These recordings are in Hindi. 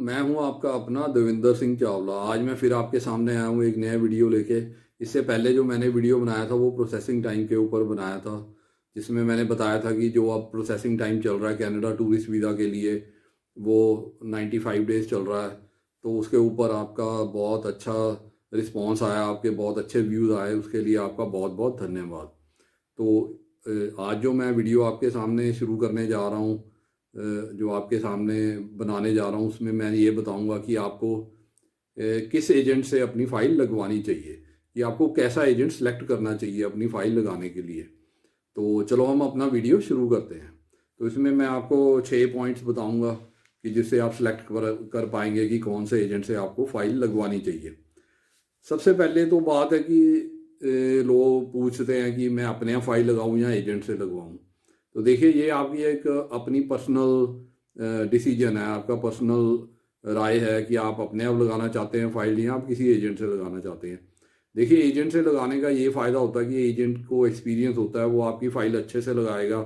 मैं हूं आपका अपना देविंदर सिंह चावला। आज मैं फिर आपके सामने आया हूं एक नया वीडियो लेके। इससे पहले जो मैंने वीडियो बनाया था वो प्रोसेसिंग टाइम के ऊपर बनाया था, जिसमें मैंने बताया था कि जो अब प्रोसेसिंग टाइम चल रहा है कनाडा टूरिस्ट वीज़ा के लिए वो 95 डेज़ चल रहा है। तो उसके ऊपर आपका बहुत अच्छा रिस्पॉन्स आया, आपके बहुत अच्छे व्यूज़ आए, उसके लिए आपका बहुत बहुत धन्यवाद। तो आज जो मैं वीडियो आपके सामने शुरू करने जा रहा हूँ, जो आपके सामने बनाने जा रहा हूँ, उसमें मैं ये बताऊंगा कि आपको किस एजेंट से अपनी फ़ाइल लगवानी चाहिए, कि आपको कैसा एजेंट सेलेक्ट करना चाहिए अपनी फ़ाइल लगाने के लिए। तो चलो हम अपना वीडियो शुरू करते हैं। तो इसमें मैं आपको 6 पॉइंट्स बताऊंगा कि जिससे आप सेलेक्ट कर पाएंगे कि कौन से एजेंट से आपको फ़ाइल लगवानी चाहिए। सबसे पहले तो बात है कि लोग पूछते हैं कि मैं अपने यहाँ फ़ाइल लगाऊं या एजेंट से लगवाऊं। तो देखिए, ये आपकी एक अपनी पर्सनल डिसीजन है, आपका पर्सनल राय है कि आप अपने आप लगाना चाहते हैं फ़ाइल या आप किसी एजेंट से लगाना चाहते हैं। देखिए, एजेंट से लगाने का ये फ़ायदा होता है कि एजेंट को एक्सपीरियंस होता है, वो आपकी फ़ाइल अच्छे से लगाएगा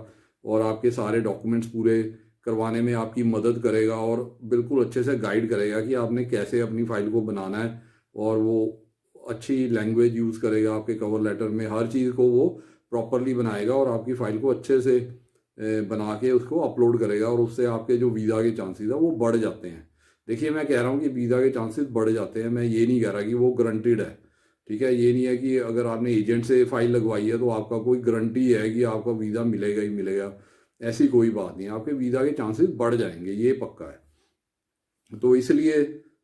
और आपके सारे डॉक्यूमेंट्स पूरे करवाने में आपकी मदद करेगा और बिल्कुल अच्छे से गाइड करेगा कि आपने कैसे अपनी फ़ाइल को बनाना है। और वो अच्छी लैंग्वेज यूज़ करेगा आपके कवर लेटर में, हर चीज़ को वो प्रॉपरली बनाएगा और आपकी फ़ाइल को अच्छे से बना के उसको अपलोड करेगा और उससे आपके जो वीज़ा के चांसेस है वो बढ़ जाते हैं। देखिए, मैं कह रहा हूँ कि वीज़ा के चांसेस बढ़ जाते हैं, मैं ये नहीं कह रहा कि वो गारंटीड है। ठीक है, ये नहीं है कि अगर आपने एजेंट से फ़ाइल लगवाई है तो आपका कोई गारंटी है कि आपका वीज़ा मिलेगा ही मिलेगा। ऐसी कोई बात नहीं है, आपके वीज़ा के चांसेस बढ़ जाएंगे, ये पक्का है। तो इसलिए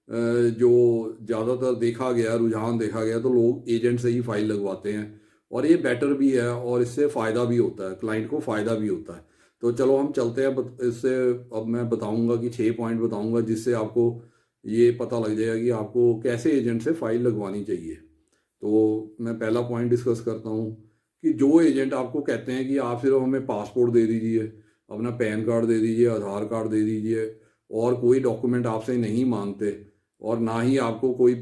जो ज़्यादातर देखा गया, रुझान देखा गया, तो लोग एजेंट से ही फाइल लगवाते हैं और ये बेटर भी है और इससे फ़ायदा भी होता है, क्लाइंट को फ़ायदा भी होता है। तो चलो हम चलते हैं इससे। अब मैं बताऊंगा कि 6 पॉइंट बताऊंगा जिससे आपको ये पता लग जाएगा कि आपको कैसे एजेंट से फ़ाइल लगवानी चाहिए। तो मैं पहला पॉइंट डिस्कस करता हूँ कि जो एजेंट आपको कहते हैं कि आप सिर्फ हमें पासपोर्ट दे दीजिए, अपना पैन कार्ड दे दीजिए, आधार कार्ड दे दीजिए और कोई डॉक्यूमेंट आपसे नहीं मांगते और ना ही आपको कोई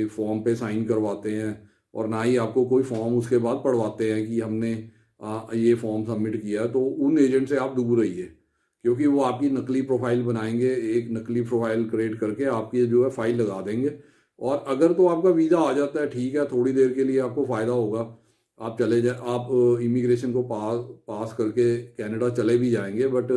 फॉर्म पे साइन करवाते हैं और ना ही आपको कोई फॉर्म उसके बाद पढ़वाते हैं कि हमने ये फॉर्म सबमिट किया, तो उन एजेंट से आप दूर रहिए। क्योंकि वो आपकी नकली प्रोफाइल बनाएंगे, एक नकली प्रोफाइल क्रिएट करके आपकी जो है फाइल लगा देंगे। और अगर तो आपका वीज़ा आ जाता है, ठीक है, थोड़ी देर के लिए आपको फ़ायदा होगा, आप चले जाए, आप इमिग्रेशन को पास करके कनाडा चले भी जाएंगे, बट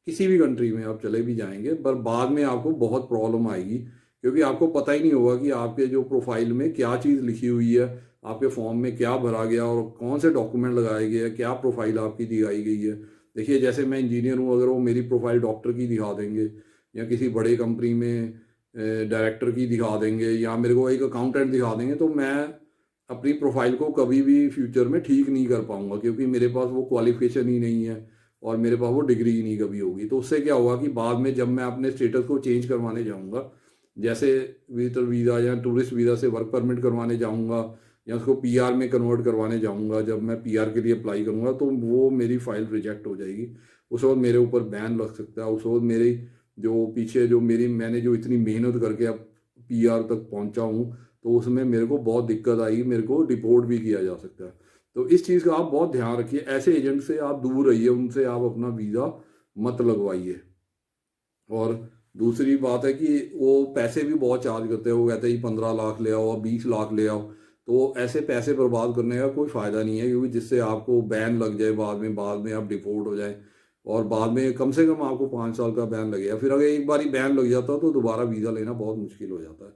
किसी भी कंट्री में आप चले भी जाएंगे, पर बाद में आपको बहुत प्रॉब्लम आएगी क्योंकि आपको पता ही नहीं होगा कि आपके जो प्रोफाइल में क्या चीज़ लिखी हुई है, आपके फॉर्म में क्या भरा गया और कौन से डॉक्यूमेंट लगाए गए हैं, क्या प्रोफाइल आपकी दिखाई गई है। देखिए, जैसे मैं इंजीनियर हूँ, अगर वो मेरी प्रोफाइल डॉक्टर की दिखा देंगे या किसी बड़े कंपनी में डायरेक्टर की दिखा देंगे या मेरे को एक अकाउंटेंट दिखा देंगे, तो मैं अपनी प्रोफाइल को कभी भी फ्यूचर में ठीक नहीं कर पाऊंगा क्योंकि मेरे पास वो क्वालिफिकेशन ही नहीं है और मेरे पास वो डिग्री ही नहीं कभी होगी। तो उससे क्या होगा कि बाद में जब मैं अपने स्टेटस को चेंज करवाने जाऊंगा, जैसे विजिटर वीज़ा या टूरिस्ट वीज़ा से वर्क परमिट करवाने जाऊंगा या उसको पीआर में कन्वर्ट करवाने जाऊंगा, जब मैं पीआर के लिए अप्लाई करूंगा तो वो मेरी फाइल रिजेक्ट हो जाएगी। उस वक्त मेरे ऊपर बैन लग सकता है। उस वक्त मेरी जो पीछे जो मेरी मैंने जो इतनी मेहनत करके अब पीआर तक पहुंचा हूँ, तो उसमें मेरे को बहुत दिक्कत आई, मेरे को डिपोर्ट भी किया जा सकता है। तो इस चीज़ का आप बहुत ध्यान रखिए, ऐसे एजेंट से आप दूर रहिए, उनसे आप अपना वीज़ा मत लगवाइए। और दूसरी बात है कि वो पैसे भी बहुत चार्ज करते हैं, वो कहते हैं 15 लाख ले आओ, 20 लाख ले आओ। तो ऐसे पैसे बर्बाद करने का कोई फ़ायदा नहीं है क्योंकि जिससे आपको बैन लग जाए, बाद में आप डिपोर्ट हो जाए और बाद में कम से कम आपको 5 साल का बैन लगेगा। फिर अगर एक बार ही बैन लग जाता है तो दोबारा वीज़ा लेना बहुत मुश्किल हो जाता है।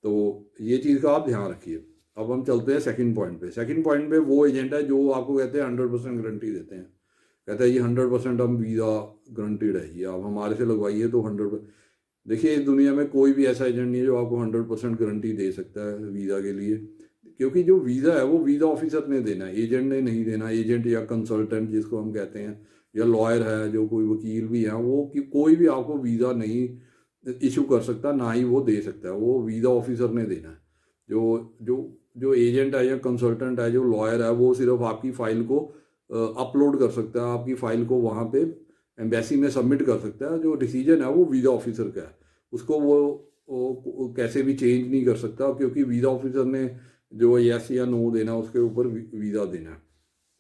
तो ये चीज़ का आप ध्यान रखिए। अब हम चलते हैं सेकंड पॉइंट पे। सेकंड पॉइंट पे वो एजेंट है जो आपको कहते हैं 100% गारंटी देते हैं। कहता है ये 100% हम वीज़ा गारंटीड है, ये आप हमारे से लगवाइए तो 100। देखिए, इस दुनिया में कोई भी ऐसा एजेंट नहीं है जो आपको 100% गारंटी दे सकता है वीज़ा के लिए, क्योंकि जो वीज़ा है वो वीज़ा ऑफिसर ने देना है, एजेंट ने नहीं देना। एजेंट या कंसल्टेंट जिसको हम कहते हैं, या लॉयर है, जो कोई वकील भी है, वो कोई भी आपको वीज़ा नहीं इशू कर सकता, ना ही वो दे सकता है, वो वीज़ा ऑफिसर ने देना है। जो जो जो एजेंट है या कंसल्टेंट है, जो लॉयर है, वो सिर्फ आपकी फ़ाइल को अपलोड कर सकता है, आपकी फ़ाइल को वहाँ पे एम्बेसी में सबमिट कर सकता है। जो डिसीजन है वो वीज़ा ऑफिसर का है, उसको वो कैसे भी चेंज नहीं कर सकता क्योंकि वीज़ा ऑफिसर ने जो यस या नो देना, उसके ऊपर वीज़ा देना है।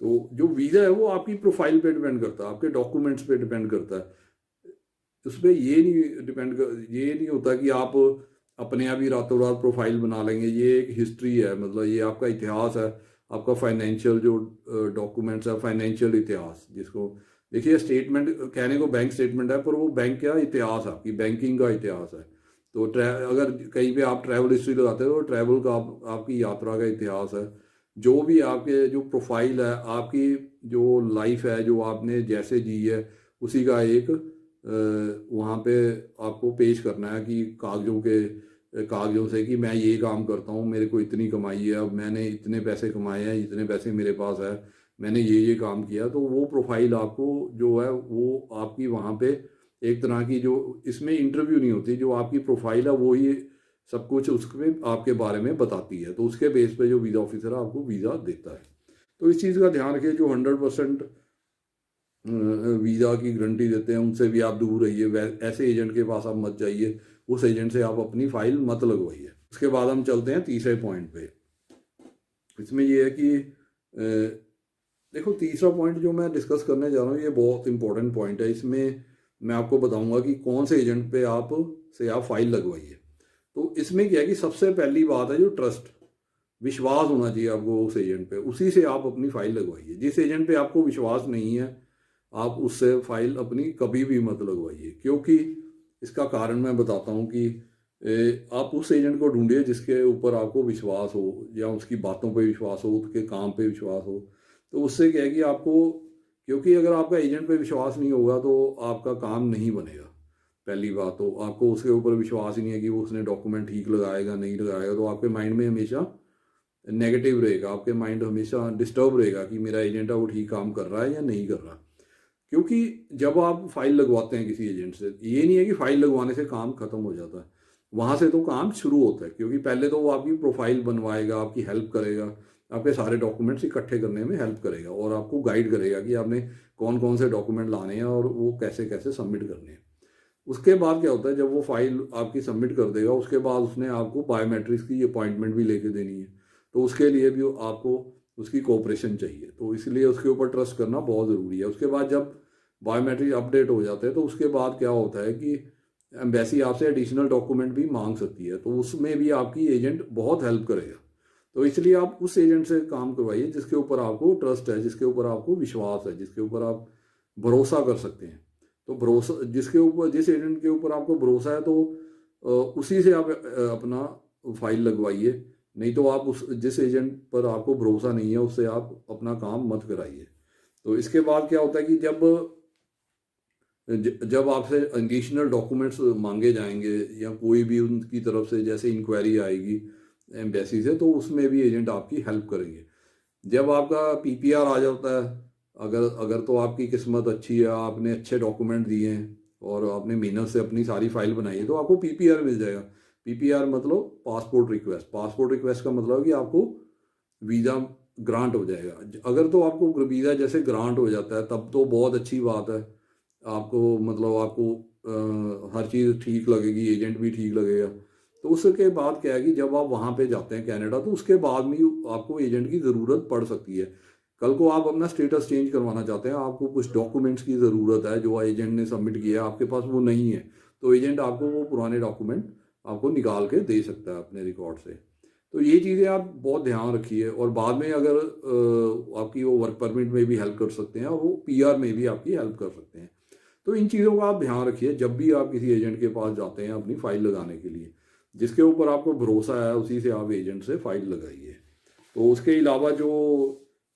तो जो वीज़ा है वो आपकी प्रोफाइल पे डिपेंड करता है, आपके डॉक्यूमेंट्स पे डिपेंड करता है। उस पर ये नहीं डिपेंड कर, ये नहीं होता कि आप अपने आप ही रातों रात प्रोफाइल बना लेंगे। ये एक हिस्ट्री है, मतलब ये आपका इतिहास है, आपका फाइनेंशियल जो डॉक्यूमेंट्स है, फाइनेंशियल इतिहास जिसको देखिए स्टेटमेंट कहने को बैंक स्टेटमेंट है, पर वो बैंक क्या इतिहास है, आपकी बैंकिंग का इतिहास है। तो अगर कहीं पे आप ट्रैवल हिस्ट्री लगाते हो तो ट्रैवल का आपकी यात्रा का इतिहास है। जो भी आपके जो प्रोफाइल है, आपकी जो लाइफ है, जो आपने जैसे जी है, उसी का एक वहाँ पे आपको पेश करना है कि कागजों से कि मैं ये काम करता हूँ, मेरे को इतनी कमाई है, अब मैंने इतने पैसे कमाए हैं, इतने पैसे मेरे पास है, मैंने ये काम किया। तो वो प्रोफाइल आपको जो है वो आपकी वहाँ पे एक तरह की जो इसमें इंटरव्यू नहीं होती, जो आपकी प्रोफाइल है वो ही सब कुछ उसमें आपके बारे में बताती है। तो उसके बेस पे जो वीज़ा ऑफिसर है आपको वीज़ा देता है। तो इस चीज़ का ध्यान रखिए, जो 100% वीज़ा की गारंटी देते हैं उनसे भी आप दूर रहिए। ऐसे एजेंट के पास आप मत जाइए, उस एजेंट से आप अपनी फाइल मत लगवाइए। उसके बाद हम चलते हैं तीसरे पॉइंट पे। इसमें ये है कि देखो तीसरा पॉइंट जो मैं डिस्कस करने जा रहा हूँ ये बहुत इंपॉर्टेंट पॉइंट है। इसमें मैं आपको बताऊंगा कि कौन से एजेंट पे आप फाइल लगवाइए। तो इसमें क्या है कि सबसे पहली बात है जो ट्रस्ट, विश्वास होना चाहिए आपको उस एजेंट पे, उसी से आप अपनी फाइल लगवाइए। जिस एजेंट पे आपको विश्वास नहीं है आप उससे फाइल अपनी कभी भी मत लगवाइए, क्योंकि इसका कारण मैं बताता हूँ कि आप उस एजेंट को ढूंढिए जिसके ऊपर आपको विश्वास हो, या उसकी बातों पे विश्वास हो, उसके काम पे विश्वास हो। तो उससे क्या है कि आपको, क्योंकि अगर आपका एजेंट पे विश्वास नहीं होगा तो आपका काम नहीं बनेगा। पहली बात तो आपको उसके ऊपर विश्वास ही नहीं है कि वो उसने डॉक्यूमेंट ठीक लगाएगा नहीं लगाएगा, तो आपके माइंड में हमेशा नेगेटिव रहेगा, आपके माइंड हमेशा डिस्टर्ब रहेगा कि मेरा एजेंट है वो ठीक काम कर रहा है या नहीं कर रहा। क्योंकि जब आप फाइल लगवाते हैं किसी एजेंट से, ये नहीं है कि फाइल लगवाने से काम खत्म हो जाता है, वहाँ से तो काम शुरू होता है। क्योंकि पहले तो वो आपकी प्रोफाइल बनवाएगा, आपकी हेल्प करेगा, आपके सारे डॉक्यूमेंट्स इकट्ठे करने में हेल्प करेगा और आपको गाइड करेगा कि आपने कौन कौन से डॉक्यूमेंट लाने हैं और वो कैसे कैसे सबमिट करने हैं। उसके बाद क्या होता है, जब वो फाइल आपकी सबमिट कर देगा उसके बाद उसने आपको बायोमेट्रिक्स की अपॉइंटमेंट भी लेके देनी है। तो उसके लिए भी आपको उसकी कोऑपरेशन चाहिए, तो इसलिए उसके ऊपर ट्रस्ट करना बहुत ज़रूरी है। उसके बाद जब बायोमेट्रिक अपडेट हो जाते हैं तो उसके बाद क्या होता है कि एम्बेसी आपसे एडिशनल डॉक्यूमेंट भी मांग सकती है, तो उसमें भी आपकी एजेंट बहुत हेल्प करेगा। तो इसलिए आप उस एजेंट से काम करवाइए जिसके ऊपर आपको ट्रस्ट है, जिसके ऊपर आपको विश्वास है, जिसके ऊपर आप भरोसा कर सकते हैं। तो भरोसा जिसके ऊपर, जिस एजेंट के ऊपर आपको भरोसा है तो उसी से आप अपना फाइल लगवाइए। नहीं तो आप उस जिस एजेंट पर आपको भरोसा नहीं है उससे आप अपना काम मत कराइए। तो इसके बाद क्या होता है कि जब आपसे एडिशनल डॉक्यूमेंट्स मांगे जाएंगे या कोई भी उनकी तरफ से जैसे इंक्वायरी आएगी एम्बेसी से, तो उसमें भी एजेंट आपकी हेल्प करेंगे। जब आपका पीपीआर आ जाता है, अगर अगर तो आपकी किस्मत अच्छी है, आपने अच्छे डॉक्यूमेंट दिए हैं और आपने मेहनत से अपनी सारी फाइल बनाई है, तो आपको पीपीआर मिल जाएगा। पीपीआर मतलब पासपोर्ट रिक्वेस्ट। पासपोर्ट रिक्वेस्ट का मतलब है कि आपको वीज़ा ग्रांट हो जाएगा। अगर तो आपको वीज़ा जैसे ग्रांट हो जाता है तब तो बहुत अच्छी बात है। आपको मतलब आपको हर चीज़ ठीक लगेगी, एजेंट भी ठीक लगेगा। तो उसके बाद क्या है कि जब आप वहाँ पे जाते हैं कनाडा, तो उसके बाद में आपको एजेंट की ज़रूरत पड़ सकती है। कल को आप अपना स्टेटस चेंज करवाना चाहते हैं, आपको कुछ डॉक्यूमेंट्स की ज़रूरत है जो एजेंट ने सबमिट किया है, आपके पास वो नहीं है, तो एजेंट आपको वो पुराने डॉक्यूमेंट आपको निकाल के दे सकता है अपने रिकॉर्ड से। तो ये चीज़ें आप बहुत ध्यान रखिए। और बाद में अगर आपकी वो वर्क परमिट में भी हेल्प कर सकते हैं और वो पीआर में भी आपकी हेल्प कर सकते हैं। तो इन चीज़ों का आप ध्यान रखिए जब भी आप किसी एजेंट के पास जाते हैं अपनी फ़ाइल लगाने के लिए। जिसके ऊपर आपको भरोसा है उसी से आप एजेंट से फ़ाइल लगाइए। तो उसके अलावा जो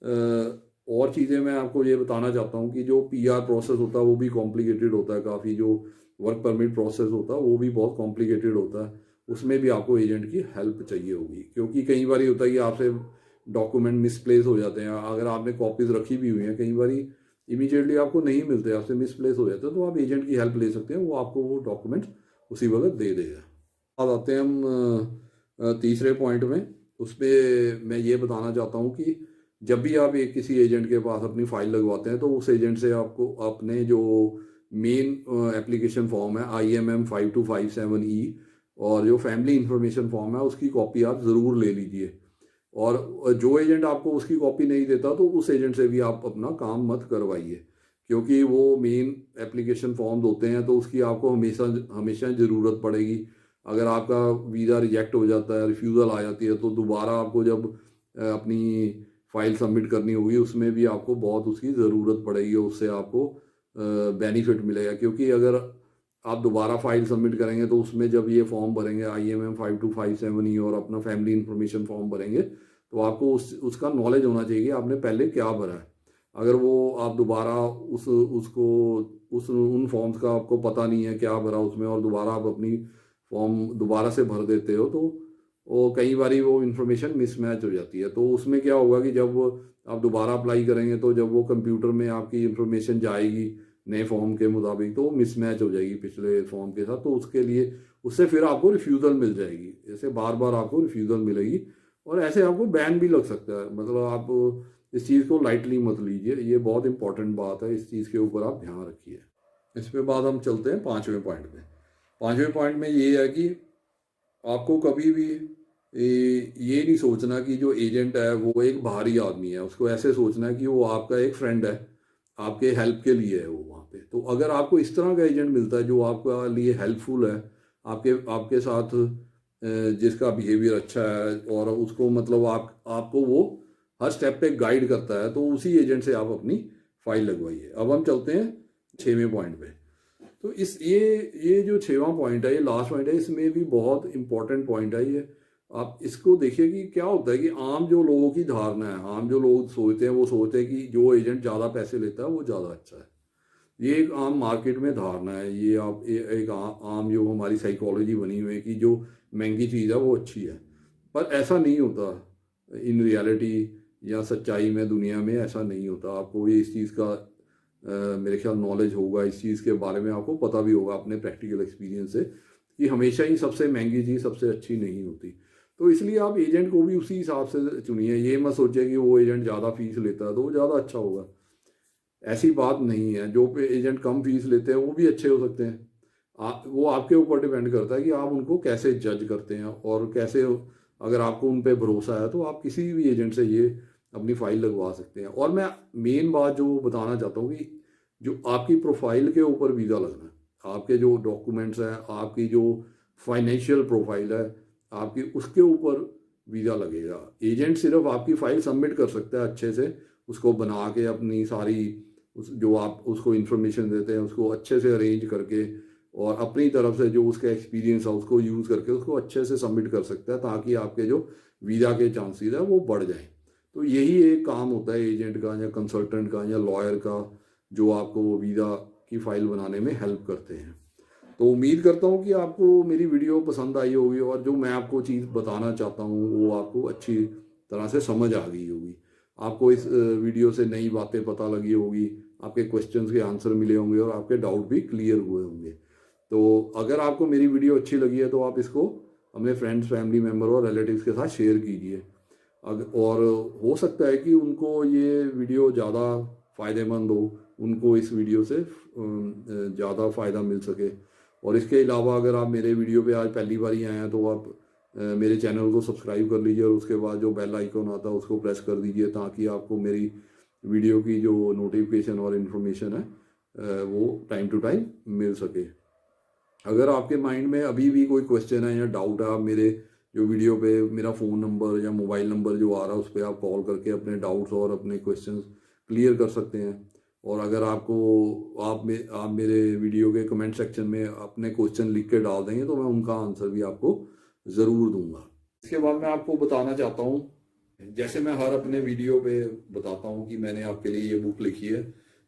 और चीज़ें मैं आपको ये बताना चाहता हूँ कि जो पीआर प्रोसेस होता है वो भी कॉम्प्लिकेटेड होता है काफ़ी। जो वर्क परमिट प्रोसेस होता है वो भी बहुत कॉम्प्लिकेटेड होता है। उसमें भी आपको एजेंट की हेल्प चाहिए होगी, क्योंकि कई बार होता है कि आपसे डॉक्यूमेंट मिसप्लेस हो जाते हैं। अगर आपने कॉपीज़ रखी भी हुई हैं, कई बार इमीडिएटली आपको नहीं मिलते, आपसे मिसप्लेस हो जाते हैं, तो आप एजेंट की हेल्प ले सकते हैं, वो आपको वो डॉक्यूमेंट उसी वक्त दे देगा। अब आते हैं हम तीसरे पॉइंट में। उस पर मैं ये बताना चाहता हूँ कि जब भी आप एक किसी एजेंट के पास अपनी फ़ाइल लगवाते हैं तो उस एजेंट से आपको अपने जो मेन एप्लीकेशन फॉर्म है IMM 5257E और जो फैमिली इंफॉर्मेशन फॉर्म है उसकी कॉपी आप ज़रूर ले लीजिए। और जो एजेंट आपको उसकी कॉपी नहीं देता तो उस एजेंट से भी आप अपना काम मत करवाइए, क्योंकि वो मेन एप्लीकेशन फॉर्म्स होते हैं, तो उसकी आपको हमेशा हमेशा ज़रूरत पड़ेगी। अगर आपका वीज़ा रिजेक्ट हो जाता है, रिफ्यूज़ल आ जाती है, तो दोबारा आपको जब अपनी फ़ाइल सबमिट करनी होगी, उसमें भी आपको बहुत उसकी ज़रूरत पड़ेगी, उससे आपको बेनिफिट मिलेगा। क्योंकि अगर आप दोबारा फ़ाइल सबमिट करेंगे तो उसमें जब ये फॉर्म भरेंगे IMM 5257 और अपना फैमिली इंफॉर्मेशन फॉर्म भरेंगे, तो आपको उसका नॉलेज होना चाहिए कि आपने पहले क्या भरा है। अगर वो आप दोबारा उन फॉर्म्स का आपको पता नहीं है क्या भरा उसमें, और दोबारा आप अपनी फॉर्म दोबारा से भर देते हो, तो वो कई बारी वो इन्फॉर्मेशन मिसमैच हो जाती है। तो उसमें क्या होगा कि जब आप दोबारा अप्लाई करेंगे, तो जब वो कंप्यूटर में आपकी इन्फॉर्मेशन जाएगी नए फॉर्म के मुताबिक, तो मिसमैच हो जाएगी पिछले फॉर्म के साथ। तो उसके लिए उससे फिर आपको रिफ्यूज़ल मिल जाएगी, ऐसे बार बार आपको रिफ्यूज़ल मिलेगी, और ऐसे आपको बैन भी लग सकता है। मतलब आप इस चीज़ को लाइटली मत लीजिए, ये बहुत इंपॉर्टेंट बात है, इस चीज़ के ऊपर आप ध्यान रखिए। इस पे बाद हम चलते हैं 5वें पॉइंट पे। 5वें पॉइंट में ये है कि आपको कभी भी ये नहीं सोचना कि जो एजेंट है वो एक बाहरी आदमी है। उसको ऐसे सोचना है कि वो आपका एक फ्रेंड है, आपके हेल्प के लिए है वो वहाँ पे। तो अगर आपको इस तरह का एजेंट मिलता है जो आपका लिए हेल्पफुल है, आपके आपके साथ जिसका बिहेवियर अच्छा है, और उसको मतलब आपको वो हर स्टेप पे गाइड करता है, तो उसी एजेंट से आप अपनी फाइल लगवाइए। अब हम चलते हैं 6वें पॉइंट पे। तो इस ये जो 6वां पॉइंट है, ये लास्ट पॉइंट है, इसमें भी बहुत इंपॉर्टेंट पॉइंट है ये। आप इसको देखिए कि क्या होता है कि आम जो लोगों की धारणा है, आम जो लोग सोचते हैं, वो सोचते हैं कि जो एजेंट ज़्यादा पैसे लेता है वो ज़्यादा अच्छा है। ये एक आम मार्केट में धारणा है। ये आप एक आम जो हमारी साइकोलॉजी बनी हुई है कि जो महंगी चीज़ है वो अच्छी है, पर ऐसा नहीं होता इन रियलिटी, या सच्चाई में दुनिया में ऐसा नहीं होता। आपको ये इस चीज़ का मेरे ख्याल नॉलेज होगा, इस चीज़ के बारे में आपको पता भी होगा अपने प्रैक्टिकल एक्सपीरियंस से, कि हमेशा ही सबसे महंगी चीज़ सबसे अच्छी नहीं होती। तो इसलिए आप एजेंट को भी उसी हिसाब से चुनिए। ये मत सोचिए कि वो एजेंट ज़्यादा फीस लेता है तो वो ज़्यादा अच्छा होगा, ऐसी बात नहीं है। जो पे एजेंट कम फीस लेते हैं वो भी अच्छे हो सकते हैं। वो आपके ऊपर डिपेंड करता है कि आप उनको कैसे जज करते हैं, और कैसे, अगर आपको उन पे भरोसा है तो आप किसी भी एजेंट से ये अपनी फाइल लगवा सकते हैं। और मैं मेन बात जो बताना चाहता हूँ कि जो आपकी प्रोफाइल के ऊपर वीज़ा लगना है, आपके जो डॉक्यूमेंट्स हैं, आपकी जो फाइनेंशियल प्रोफाइल है आपकी, उसके ऊपर वीज़ा लगेगा। एजेंट सिर्फ आपकी फ़ाइल सबमिट कर सकता है अच्छे से, उसको बना के अपनी सारी जो आप उसको इन्फॉर्मेशन देते हैं उसको अच्छे से अरेंज करके, और अपनी तरफ से जो उसका एक्सपीरियंस है उसको यूज़ करके उसको अच्छे से सबमिट कर सकता है, ताकि आपके जो वीज़ा के चांसेस है वो बढ़ जाएं। तो यही एक काम होता है एजेंट का, या कंसल्टेंट का, या लॉयर का, जो आपको वीज़ा की फ़ाइल बनाने में हेल्प करते हैं। तो उम्मीद करता हूँ कि आपको मेरी वीडियो पसंद आई होगी, और जो मैं आपको चीज़ बताना चाहता हूँ वो आपको अच्छी तरह से समझ आ गई होगी। आपको इस वीडियो से नई बातें पता लगी होगी, आपके क्वेश्चंस के आंसर मिले होंगे, और आपके डाउट भी क्लियर हुए होंगे। तो अगर आपको मेरी वीडियो अच्छी लगी है तो आप इसको अपने फ्रेंड्स, फैमिली मेम्बर और रिलेटिव्स के साथ शेयर कीजिए। और हो सकता है कि उनको ये वीडियो ज़्यादा फ़ायदेमंद हो, उनको इस वीडियो से ज़्यादा फ़ायदा मिल सके। और इसके अलावा अगर आप मेरे वीडियो पे आज पहली बार ही आए हैं, तो आप मेरे चैनल को सब्सक्राइब कर लीजिए, और उसके बाद जो बेल आइकॉन आता है उसको प्रेस कर दीजिए, ताकि आपको मेरी वीडियो की जो नोटिफिकेशन और इन्फॉर्मेशन है वो टाइम टू टाइम मिल सके। अगर आपके माइंड में अभी भी कोई क्वेश्चन है या डाउट है, आप मेरे जो वीडियो पे मेरा फ़ोन नंबर या मोबाइल नंबर जो आ रहा है उस पर आप कॉल करके अपने डाउट्स और अपने क्वेश्चंस क्लियर कर सकते हैं। और अगर आपको आप मेरे वीडियो के कमेंट सेक्शन में अपने क्वेश्चन लिख के डाल देंगे, तो मैं उनका आंसर भी आपको ज़रूर दूंगा। इसके बाद मैं आपको बताना चाहता हूँ, जैसे मैं हर अपने वीडियो पे बताता हूँ कि मैंने आपके लिए ये बुक लिखी है,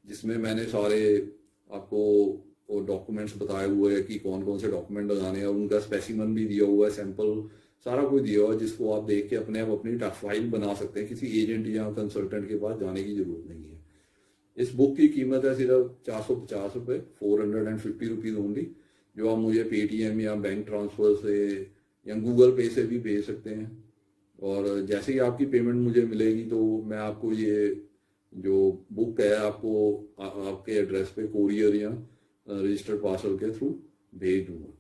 जिसमें मैंने सारे आपको वो डॉक्यूमेंट्स बताए हुए हैं कि कौन कौन से डॉक्यूमेंट लगाने हैं, और उनका स्पेसिमन भी दिया हुआ है, सैंपल सारा कुछ दिया हुआ है, जिसको आप देख के अपने आप अपनी फाइल बना सकते हैं। किसी एजेंट या कंसल्टेंट के पास जाने की जरूरत नहीं है। इस बुक की कीमत है सिर्फ 450 रुपये, 450 रुपीज़ ओनली, जो आप मुझे पेटीएम या बैंक ट्रांसफ़र से या गूगल पे से भी भेज सकते हैं। और जैसे ही आपकी पेमेंट मुझे मिलेगी, तो मैं आपको ये जो बुक है आपको आपके एड्रेस पे कोरियर या रजिस्टर्ड पार्सल के थ्रू भेज दूंगा।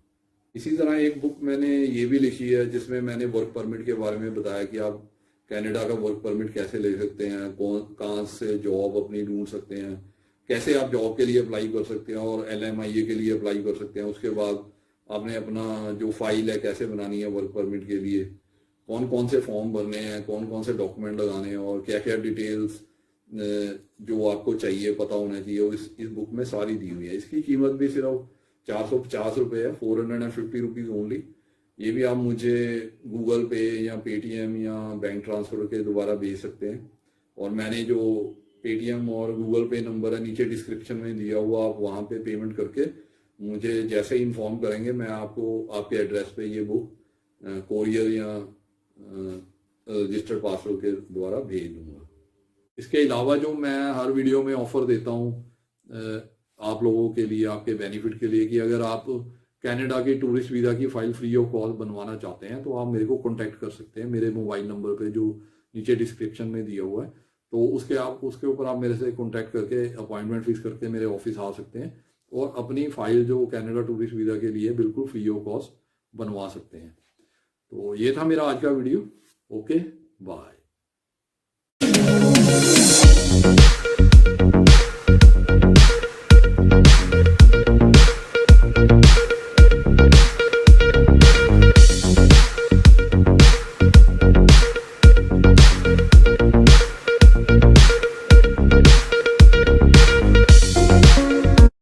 इसी तरह एक बुक मैंने ये भी लिखी है, जिसमें मैंने वर्क परमिट के बारे में बताया कि आप कनाडा का वर्क परमिट कैसे ले सकते हैं, कौन कहाँ से जॉब अपनी ढूंढ सकते हैं, कैसे आप जॉब के लिए अप्लाई कर सकते हैं और LMIA के लिए अप्लाई कर सकते हैं। उसके बाद आपने अपना जो फाइल है कैसे बनानी है वर्क परमिट के लिए, कौन कौन से फॉर्म भरने हैं, कौन कौन से डॉक्यूमेंट लगाने हैं और क्या क्या डिटेल्स जो आपको चाहिए पता होना चाहिए, वो इस बुक में सारी दी हुई है। इसकी कीमत भी सिर्फ 450 रुपये है, 450 रुपीज़ ओनली। ये भी आप मुझे गूगल पे या पेटीएम या बैंक ट्रांसफ़र के द्वारा भेज सकते हैं। और मैंने जो पेटीएम और गूगल पे नंबर है नीचे डिस्क्रिप्शन में दिया हुआ, आप वहाँ पे पेमेंट करके मुझे जैसे ही इन्फॉर्म करेंगे मैं आपको आपके एड्रेस पे ये बुक कोरियर या रजिस्टर्ड पार्सल के द्वारा भेज दूंगा। इसके अलावा जो मैं हर वीडियो में ऑफर देता हूँ आप लोगों के लिए, आपके बेनिफिट के लिए, कि अगर आप कनाडा की टूरिस्ट वीज़ा की फ़ाइल फ्री ऑफ कॉस्ट बनवाना चाहते हैं तो आप मेरे को कॉन्टैक्ट कर सकते हैं मेरे मोबाइल नंबर पे जो नीचे डिस्क्रिप्शन में दिया हुआ है। तो उसके ऊपर आप मेरे से कॉन्टैक्ट करके अपॉइंटमेंट फिक्स करके मेरे ऑफिस आ सकते हैं और अपनी फ़ाइल जो कनाडा टूरिस्ट वीज़ा के लिए बिल्कुल फ्री ऑफ कॉस्ट बनवा सकते हैं। तो ये था मेरा आज का वीडियो। Okay, bye.